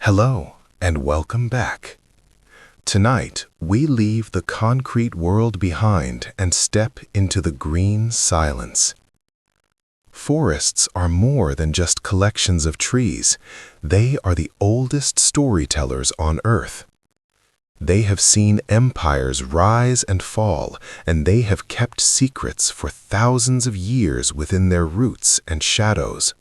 Hello, and welcome back. Tonight, we leave the concrete world behind and step into the green silence. Forests are more than just collections of trees. They are the oldest storytellers on Earth. They have seen empires rise and fall, and they have kept secrets for thousands of years within their roots and shadows.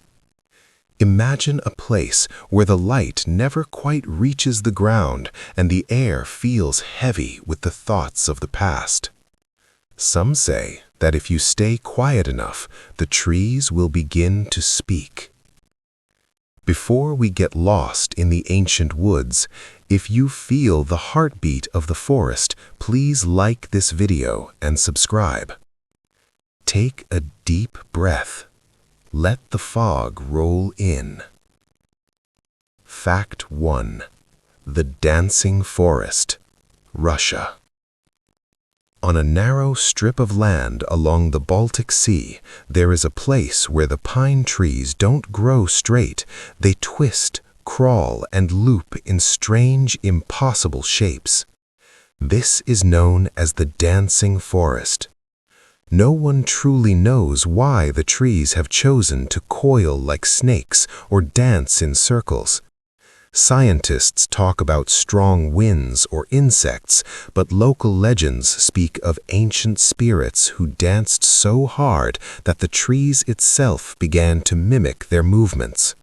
Imagine a place where the light never quite reaches the ground and the air feels heavy with the thoughts of the past. Some say that if you stay quiet enough, the trees will begin to speak. Before we get lost in the ancient woods, if you feel the heartbeat of the forest, please like this video and subscribe. Take a deep breath. Let the fog roll in. Fact 1. The Dancing Forest, Russia. On a narrow strip of land along the Baltic Sea, there is a place where the pine trees don't grow straight. They twist, crawl, and loop in strange, impossible shapes. This is known as the Dancing Forest. No one truly knows why the trees have chosen to coil like snakes or dance in circles. Scientists talk about strong winds or insects, but local legends speak of ancient spirits who danced so hard that the trees itself began to mimic their movements.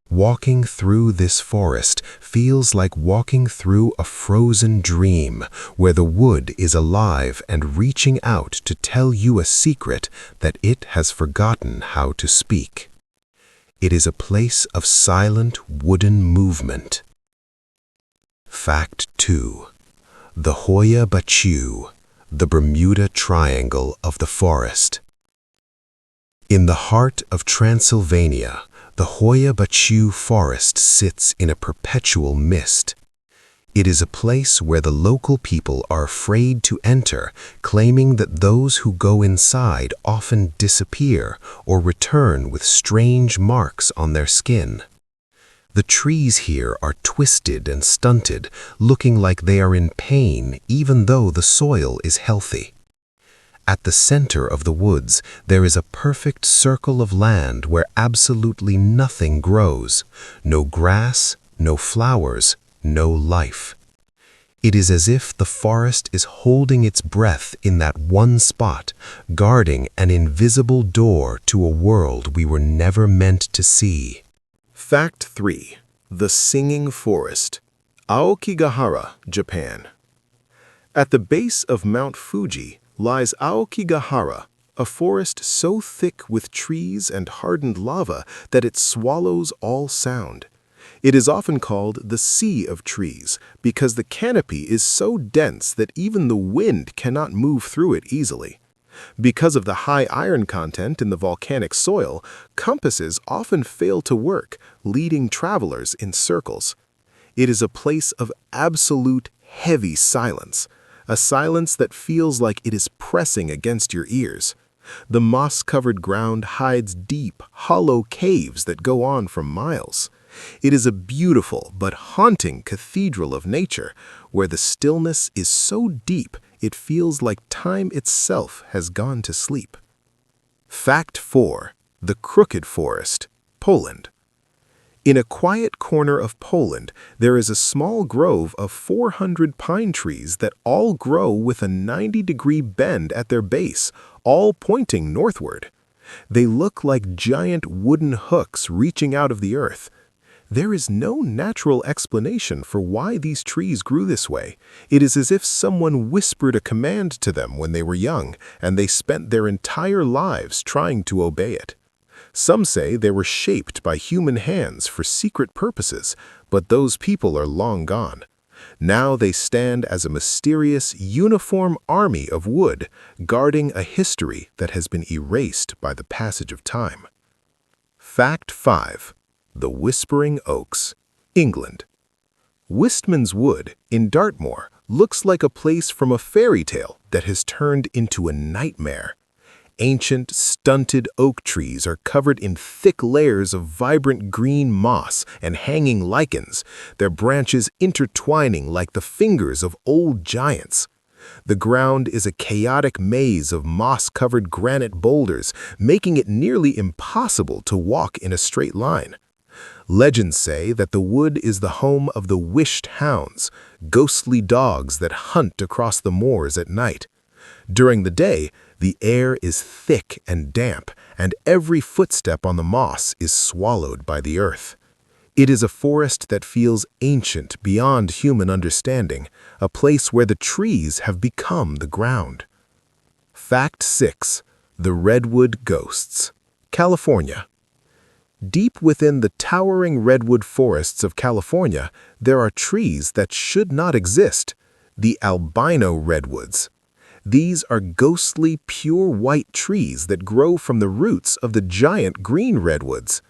Walking through this forest feels like walking through a frozen dream, where the wood is alive and reaching out to tell you a secret that it has forgotten how to speak. It is a place of silent wooden movement. Fact 2. The Hoya Baciu, the Bermuda Triangle of the forest. In the heart of Transylvania, the Hoya Baciu forest sits in a perpetual mist. It is a place where the local people are afraid to enter, claiming that those who go inside often disappear or return with strange marks on their skin. The trees here are twisted and stunted, looking like they are in pain even though the soil is healthy. At the center of the woods, there is a perfect circle of land where absolutely nothing grows. No grass, no flowers, no life. It is as if the forest is holding its breath in that one spot, guarding an invisible door to a world we were never meant to see. Fact 3. The Singing Forest, Aokigahara, Japan. At the base of Mount Fuji lies Aokigahara, a forest so thick with trees and hardened lava that it swallows all sound. It is often called the Sea of Trees because the canopy is so dense that even the wind cannot move through it easily. Because of the high iron content in the volcanic soil, compasses often fail to work, leading travelers in circles. It is a place of absolute heavy silence, a silence that feels like it is pressing against your ears. The moss-covered ground hides deep, hollow caves that go on for miles. It is a beautiful but haunting cathedral of nature, where the stillness is so deep it feels like time itself has gone to sleep. Fact 4. The Crooked Forest, Poland. In a quiet corner of Poland, there is a small grove of 400 pine trees that all grow with a 90-degree bend at their base, all pointing northward. They look like giant wooden hooks reaching out of the earth. There is no natural explanation for why these trees grew this way. It is as if someone whispered a command to them when they were young, and they spent their entire lives trying to obey it. Some say they were shaped by human hands for secret purposes, but those people are long gone. Now they stand as a mysterious, uniform army of wood, guarding a history that has been erased by the passage of time. Fact 5. The Whispering Oaks, England. Wistman's Wood in Dartmoor looks like a place from a fairy tale that has turned into a nightmare. Ancient, stunted oak trees are covered in thick layers of vibrant green moss and hanging lichens, their branches intertwining like the fingers of old giants. The ground is a chaotic maze of moss-covered granite boulders, making it nearly impossible to walk in a straight line. Legends say that the wood is the home of the wished hounds, ghostly dogs that hunt across the moors at night. During the day, the air is thick and damp, and every footstep on the moss is swallowed by the earth. It is a forest that feels ancient beyond human understanding, a place where the trees have become the ground. Fact 6. The Redwood Ghosts. California. Deep within the towering redwood forests of California, there are trees that should not exist, the albino redwoods. These are ghostly, pure white trees that grow from the roots of the giant green redwoods.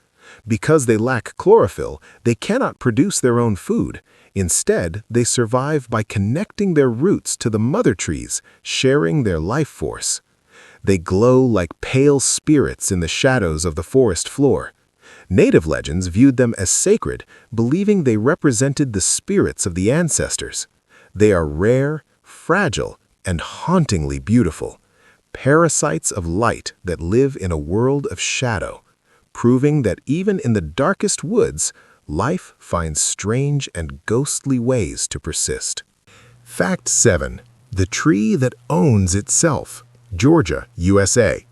Because they lack chlorophyll, they cannot produce their own food. Instead, they survive by connecting their roots to the mother trees, sharing their life force. They glow like pale spirits in the shadows of the forest floor. Native legends viewed them as sacred, believing they represented the spirits of the ancestors. They are rare, fragile, and hauntingly beautiful, parasites of light that live in a world of shadow, proving that even in the darkest woods, life finds strange and ghostly ways to persist. Fact 7. The Tree That Owns Itself. Georgia, USA.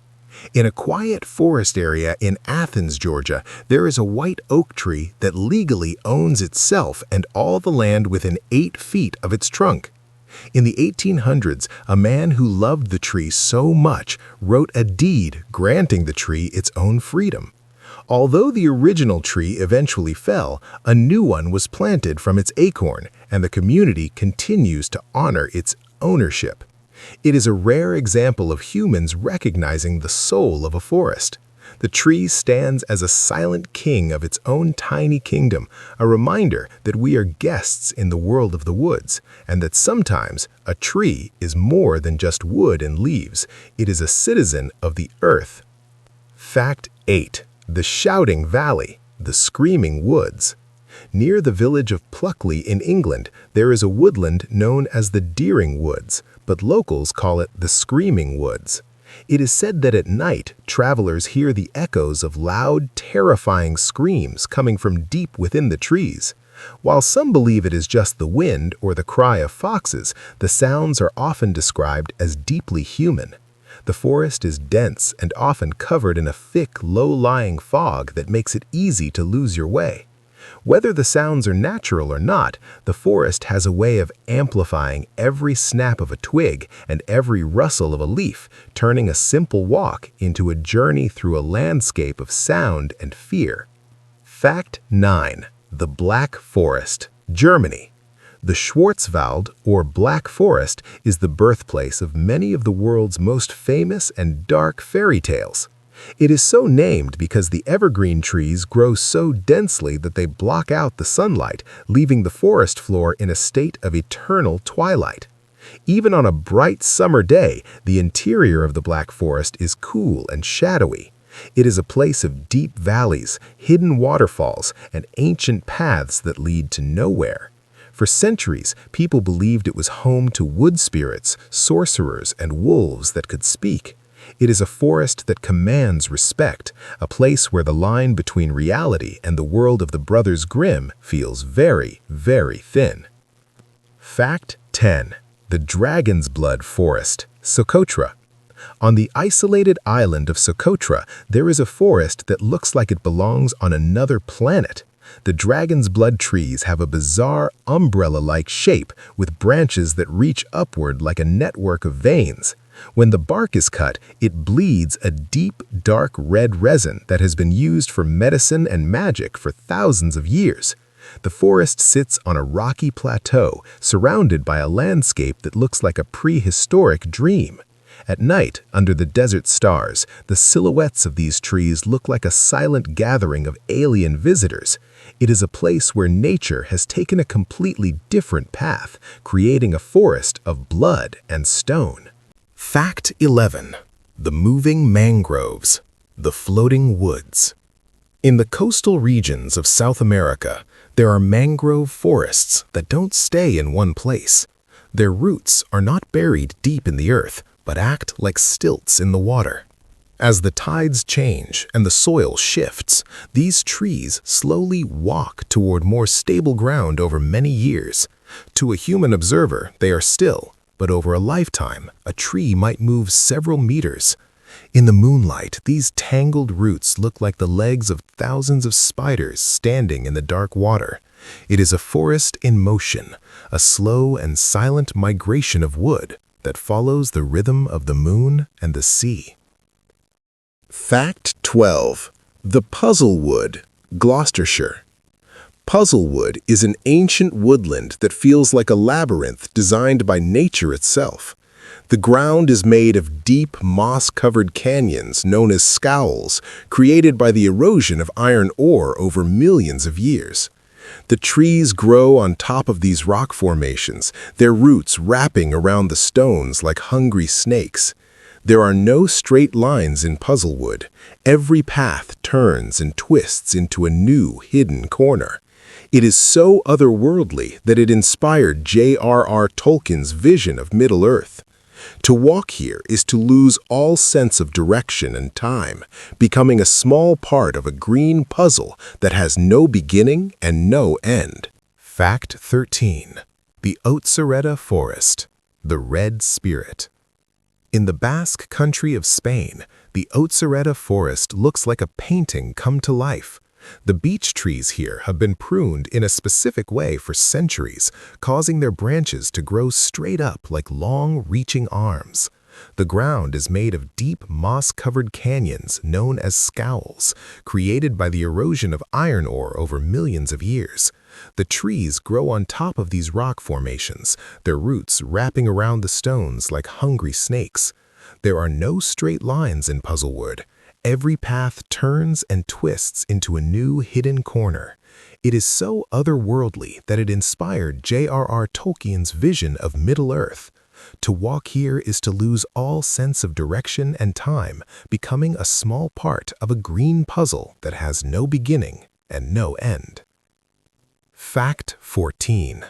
In a quiet forest area in Athens, Georgia, there is a white oak tree that legally owns itself and all the land within 8 feet of its trunk. In the 1800s, a man who loved the tree so much wrote a deed granting the tree its own freedom. Although the original tree eventually fell, a new one was planted from its acorn, and the community continues to honor its ownership. It is a rare example of humans recognizing the soul of a forest. The tree stands as a silent king of its own tiny kingdom, a reminder that we are guests in the world of the woods, and that sometimes a tree is more than just wood and leaves. It is a citizen of the earth. Fact 8. The Shouting Valley, the Screaming Woods. Near the village of Pluckley in England, there is a woodland known as the Deering Woods, but locals call it the Screaming Woods. It is said that at night, travelers hear the echoes of loud, terrifying screams coming from deep within the trees. While some believe it is just the wind or the cry of foxes, the sounds are often described as deeply human. The forest is dense and often covered in a thick, low-lying fog that makes it easy to lose your way. Whether the sounds are natural or not, the forest has a way of amplifying every snap of a twig and every rustle of a leaf, turning a simple walk into a journey through a landscape of sound and fear. Fact 9. The Black Forest, Germany. The Schwarzwald, or Black Forest, is the birthplace of many of the world's most famous and dark fairy tales. It is so named because the evergreen trees grow so densely that they block out the sunlight, leaving the forest floor in a state of eternal twilight. Even on a bright summer day, the interior of the Black Forest is cool and shadowy. It is a place of deep valleys, hidden waterfalls, and ancient paths that lead to nowhere. For centuries, people believed it was home to wood spirits, sorcerers, and wolves that could speak. It is a forest that commands respect, a place where the line between reality and the world of the Brothers Grimm feels very, very thin. Fact 10. The Dragon's Blood Forest, Socotra. On the isolated island of Socotra, there is a forest that looks like it belongs on another planet. The dragon's blood trees have a bizarre umbrella-like shape with branches that reach upward like a network of veins. When the bark is cut, it bleeds a deep, dark red resin that has been used for medicine and magic for thousands of years. The forest sits on a rocky plateau surrounded by a landscape that looks like a prehistoric dream. At night, under the desert stars, the silhouettes of these trees look like a silent gathering of alien visitors. It is a place where nature has taken a completely different path, creating a forest of blood and stone. Fact 11. The moving mangroves, the floating woods. In the coastal regions of South America, there are mangrove forests that don't stay in one place. Their roots are not buried deep in the earth, but act like stilts in the water. As the tides change and the soil shifts, these trees slowly walk toward more stable ground over many years. To a human observer, they are still, but over a lifetime, a tree might move several meters. In the moonlight, these tangled roots look like the legs of thousands of spiders standing in the dark water. It is a forest in motion, a slow and silent migration of wood that follows the rhythm of the moon and the sea. Fact 12. The Puzzlewood, Gloucestershire. Puzzlewood is an ancient woodland that feels like a labyrinth designed by nature itself. The ground is made of deep, moss-covered canyons known as scowls, created by the erosion of iron ore over millions of years. The trees grow on top of these rock formations, their roots wrapping around the stones like hungry snakes. There are no straight lines in Puzzlewood. Every path turns and twists into a new hidden corner. It is so otherworldly that it inspired J.R.R. Tolkien's vision of Middle-earth. To walk here is to lose all sense of direction and time, becoming a small part of a green puzzle that has no beginning and no end. Fact 13. The Otsareta Forest, the Red Spirit. In the Basque country of Spain, the Otsareta forest looks like a painting come to life. The beech trees here have been pruned in a specific way for centuries, causing their branches to grow straight up like long, reaching arms. The ground is made of deep, moss-covered canyons known as scowls, created by the erosion of iron ore over millions of years. The trees grow on top of these rock formations, their roots wrapping around the stones like hungry snakes. There are no straight lines in Puzzlewood. Every path turns and twists into a new hidden corner. It is so otherworldly that it inspired J.R.R. Tolkien's vision of Middle-earth. To walk here is to lose all sense of direction and time, becoming a small part of a green puzzle that has no beginning and no end. Fact 14.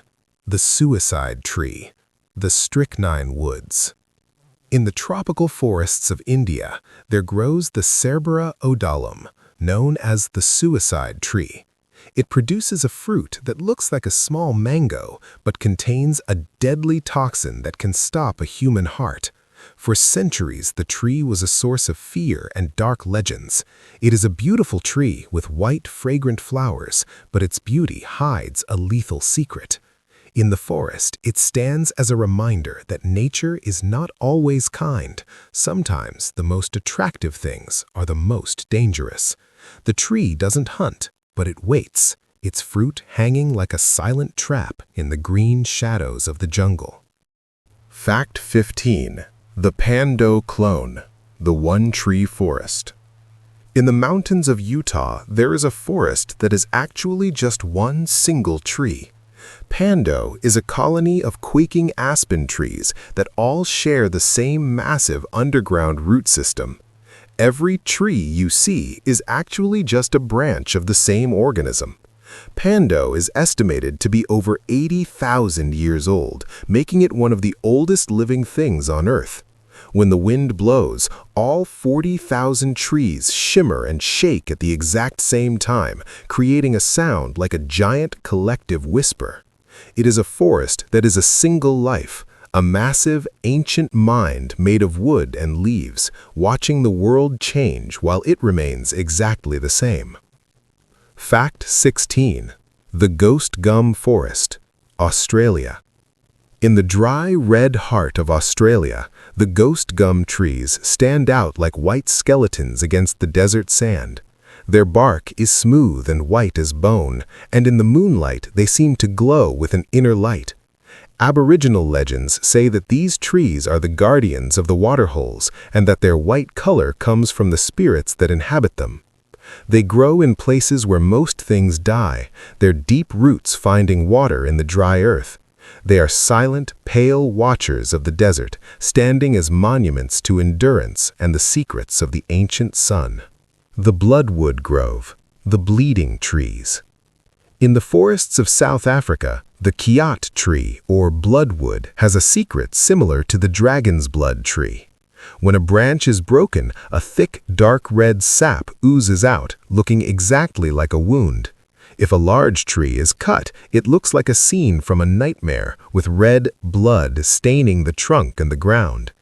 The Suicide Tree, the Strychnine Woods. In the tropical forests of India, there grows the Cerbera odolum, known as the suicide tree. It produces a fruit that looks like a small mango, but contains a deadly toxin that can stop a human heart. For centuries, the tree was a source of fear and dark legends. It is a beautiful tree with white, fragrant flowers, but its beauty hides a lethal secret. In the forest, it stands as a reminder that nature is not always kind. Sometimes the most attractive things are the most dangerous. The tree doesn't hunt, but it waits, its fruit hanging like a silent trap in the green shadows of the jungle. Fact 15. The Pando Clone, the one-tree forest. In the mountains of Utah, there is a forest that is actually just one single tree. Pando is a colony of quaking aspen trees that all share the same massive underground root system. Every tree you see is actually just a branch of the same organism. Pando is estimated to be over 80,000 years old, making it one of the oldest living things on Earth. When the wind blows, all 40,000 trees shimmer and shake at the exact same time, creating a sound like a giant collective whisper. It is a forest that is a single life, a massive, ancient mind made of wood and leaves, watching the world change while it remains exactly the same. Fact 16. The Ghost Gum Forest, Australia. In the dry, red heart of Australia, the ghost gum trees stand out like white skeletons against the desert sand. Their bark is smooth and white as bone, and in the moonlight they seem to glow with an inner light. Aboriginal legends say that these trees are the guardians of the waterholes and that their white color comes from the spirits that inhabit them. They grow in places where most things die, their deep roots finding water in the dry earth. They are silent, pale watchers of the desert, standing as monuments to endurance and the secrets of the ancient sun. The bloodwood grove, the bleeding trees. In the forests of South Africa, the kiat tree, or bloodwood, has a secret similar to the dragon's blood tree. When a branch is broken, a thick, dark red sap oozes out, looking exactly like a wound. If a large tree is cut, it looks like a scene from a nightmare, with red blood staining the trunk and the ground.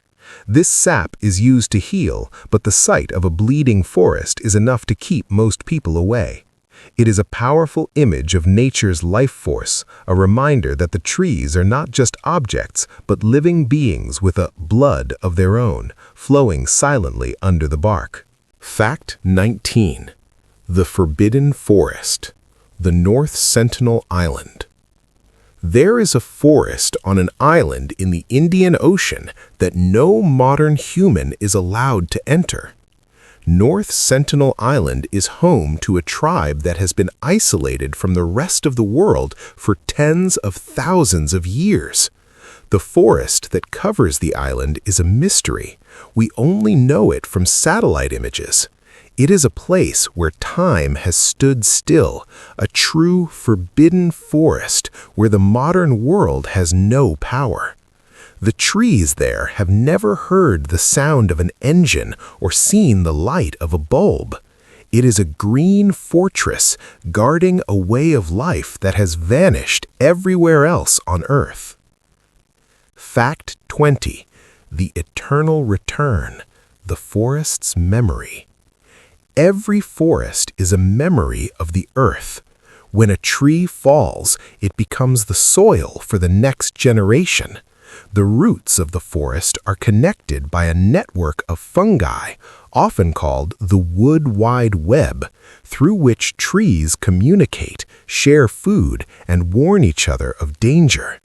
This sap is used to heal, but the sight of a bleeding forest is enough to keep most people away. It is a powerful image of nature's life force, a reminder that the trees are not just objects, but living beings with a blood of their own, flowing silently under the bark. Fact 19. The Forbidden Forest. The North Sentinel Island. There is a forest on an island in the Indian Ocean that no modern human is allowed to enter. North Sentinel Island is home to a tribe that has been isolated from the rest of the world for tens of thousands of years. The forest that covers the island is a mystery. We only know it from satellite images. It is a place where time has stood still, a true forbidden forest where the modern world has no power. The trees there have never heard the sound of an engine or seen the light of a bulb. It is a green fortress guarding a way of life that has vanished everywhere else on Earth. Fact 20. The Eternal Return. The Forest's Memory. Every forest is a memory of the earth. When a tree falls, it becomes the soil for the next generation. The roots of the forest are connected by a network of fungi, often called the wood wide web, through which trees communicate, share food, and warn each other of danger.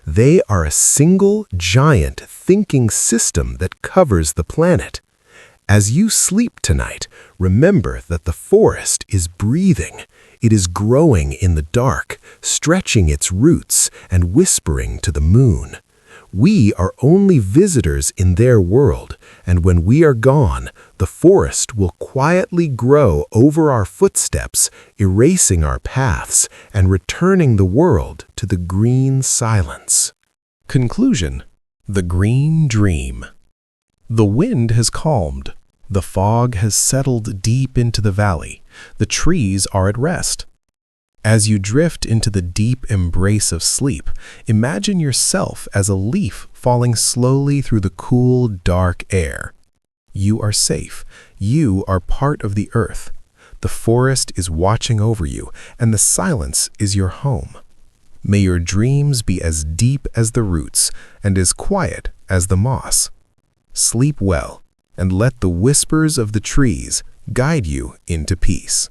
They are a single, giant, thinking system that covers the planet. As you sleep tonight, remember that the forest is breathing. It is growing in the dark, stretching its roots and whispering to the moon. We are only visitors in their world, and when we are gone, the forest will quietly grow over our footsteps, erasing our paths and returning the world to the green silence. Conclusion. The Green Dream. The wind has calmed. The fog has settled deep into the valley. The trees are at rest. As you drift into the deep embrace of sleep, imagine yourself as a leaf falling slowly through the cool, dark air. You are safe. You are part of the earth. The forest is watching over you, and the silence is your home. May your dreams be as deep as the roots and as quiet as the moss. Sleep well, and let the whispers of the trees guide you into peace.